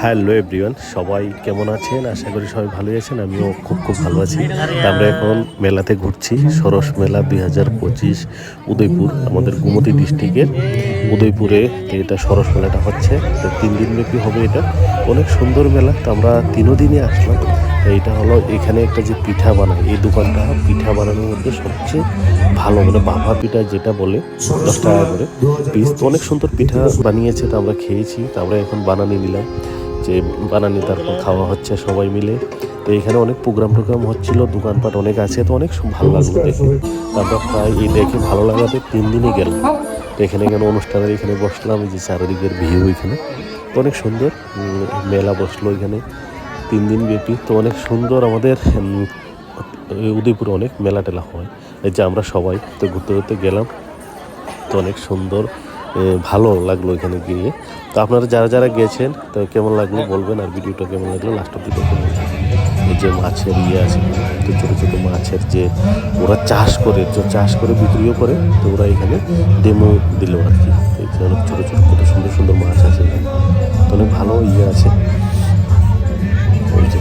Hello everyone, সবাই কেমন আছেন? আশা করি সবাই ভালোই আছেন। আমিও খুব ভালো আছি। আমরা এখন মেলাতে ঘুরছি, সরস মেলা 2025 উদয়পুর, আমাদের গোমতী ডিস্ট্রিক্টের উদয়পুরে এটা সরস মেলাটা হচ্ছে। তো 3 দিন ব্যাপী হবে এটা। অনেক সুন্দর মেলা। তো আমরা 3 দিনই আসলাম। এইটা হলো এখানে একটা যে পিঠা বানায়, এই দোকানটা পিঠা বানানোর মধ্যে সবচেয়ে ভালো, মানে বাফা পিঠা যেটা বলে 10 টাকা করে পিস। তো অনেক সুন্দর পিঠা বানিয়েছে, তো আমরা খেয়েছি। তো আমরা এখন বানানি নিলাম, যে বানানি তারপর খাওয়া হচ্ছে সবাই মিলে। তো এখানে অনেক প্রোগ্রাম হচ্ছিল, দোকানপাট অনেক আছে, তো অনেক ভালো লাগলো দেখে। আমরা প্রায় এই দেখে ভালো লাগাতে 3 দিনই গেলাম। তো এখানে অনুষ্ঠানের এখানে বসলাম, এই যে চারিদিকের ভিউ এখানে তো অনেক সুন্দর। মেলা বসলো এখানে 3 দিন ব্যাপী। তো অনেক সুন্দর আমাদের উদয়পুরে অনেক মেলা টেলা হয়। এই যে আমরা সবাই তো ঘুরতে ঘুরতে গেলাম, তো অনেক সুন্দর, ভালো লাগলো এখানে গিয়ে। তো আপনারা যারা যারা গেছেন তো কেমন লাগলো বলবেন, আর ভিডিওটা কেমন লাগলো লাস্টের দিকে বলবেন। এই যে মাছের আছে, তো ছোটো ছোটো মাছের যে ওরা চাষ করে বিক্রিও করে, তো ওরা এখানে ডেমো দিল আর কি। এই যে অনেক ছোটো ছোটো কত সুন্দর সুন্দর মাছ আছে এখানে, তো অনেক ভালো আছে। ওই যে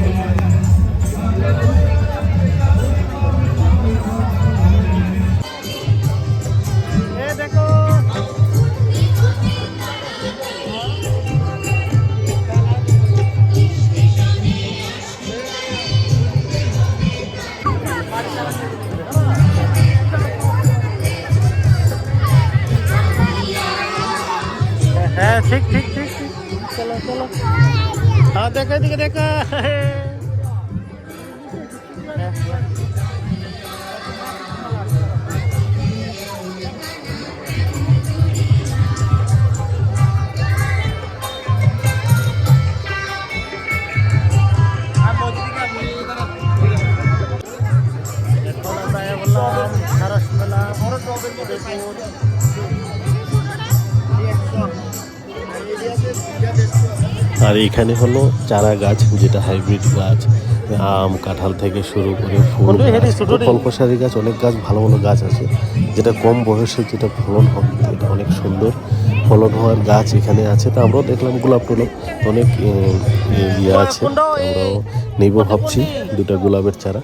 হ্যাঁ, ঠিক ঠিক ঠিক ঠিক, চলো চলো। হ্যাঁ, দেখা এদিকে দেখা। আর এখানে হলো চারা গাছ, যেটা হাইব্রিড গাছ, আম কাঁঠাল থেকে শুরু করে ফুল গাছ, ফলকসারি গাছ, অনেক গাছ, ভালো ভালো গাছ আছে, যেটা কম বয়সে যেটা ফলন হবে, এটা অনেক সুন্দর ফলন হওয়ার গাছ এখানে আছে। তো আমরাও দেখলাম গোলাপ টোলাপ অনেক আছে, আমরাও নেব ভাবছি 2টা গোলাপের চারা।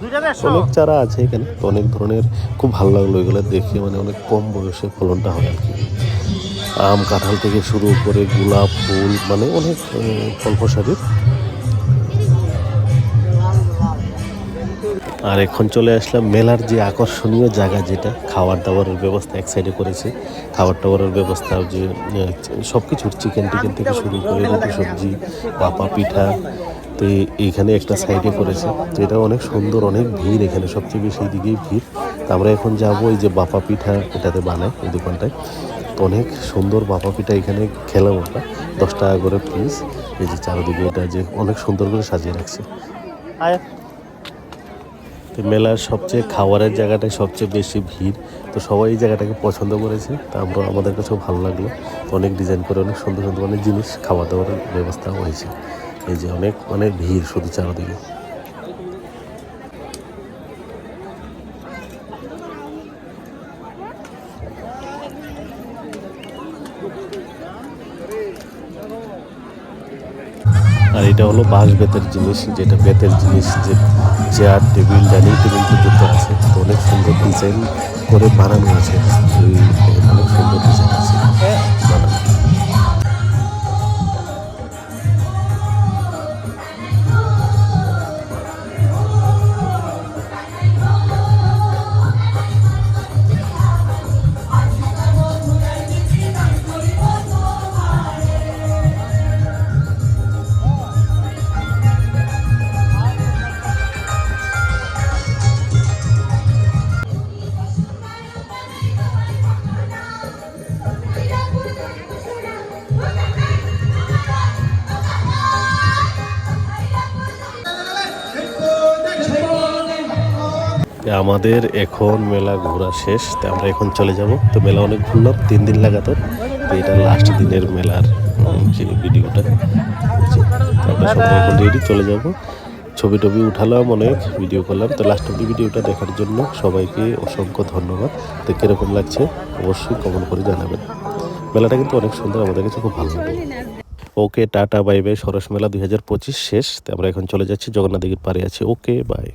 অনেক চারা আছে এখানে, তো অনেক ধরনের, খুব ভালো লাগলো এগুলো দেখে, মানে অনেক কম বয়সে ফলনটা হয় আর কি। আম কাঁঠাল থেকে শুরু করে গোলাপ ফুল, মানে অনেক ফলফসারির। আর এখন চলে আসলাম মেলার যে আকর্ষণীয় জায়গা, যেটা খাবার দাবারের ব্যবস্থা এক সাইডে করেছে। খাবার দাবারের ব্যবস্থা, যে সব কিছুর চিকেন টিকেন থেকে শুরু করে রুটি সবজি পাপা পিঠা, তো এইখানে একটা সাইডে করেছে। তো এটা অনেক সুন্দর, অনেক ভিড় এখানে, সবচেয়ে বেশি দিকেই ভিড়। তো আমরা এখন যাবো, এই যে বাপা পিঠা এটাতে বানায় এই দোকানটায়। তো অনেক সুন্দর বাপা পিঠা এখানে খেলাম আমরা, 10 টাকা করে পিস। এই যে চারিদিকে এটা যে অনেক সুন্দর করে সাজিয়ে রাখছে। তো মেলার সবচেয়ে খাবারের জায়গাটায় সবচেয়ে বেশি ভিড়, তো সবাই এই জায়গাটাকে পছন্দ করেছে। তা আমরা, আমাদের কাছেও ভালো লাগলো। তো অনেক ডিজাইন করে অনেক সুন্দর সুন্দর অনেক জিনিস খাওয়া দাওয়ার ব্যবস্থা হয়েছে। এই যে অনেক মানে ভিড় শুধু চারিদিকে। আর এটা হলো বাঁশ বেতের জিনিস, যেটা বেতের জিনিস, যে চেয়ার টেবিল ডাইনিং টেবিল পর্যন্ত আছে। তো অনেক সুন্দর ডিজাইন করে বানানো আছে, অনেক সুন্দর ডিজাইন আছে বানানো। আমাদের এখন মেলা ঘোরা শেষ, তো আমরা এখন চলে যাব। তো মেলা অনেক ঘুরলাম, 3 দিন লাগাতার। তো এটা লাস্ট দিনের মেলার যে ভিডিওটা, আমরা সবাই এখন রেডি চলে যাব। ছবি টবি উঠালাম, অনেক ভিডিও করলাম। তো লাস্ট অব্দি ভিডিওটা দেখার জন্য সবাইকে অসংখ্য ধন্যবাদ। তো কীরকম লাগছে অবশ্যই কমেন্ট করে জানাবেন। মেলাটা কিন্তু অনেক সুন্দর, আমাদের কাছে খুব ভালো লাগে। Okay tata bye bye. Saras Mela 2025 শেষ। তো আমরা এখন চলে যাচ্ছি, জগন্নাথ দিঘির পাড়ে আছি। Okay bye.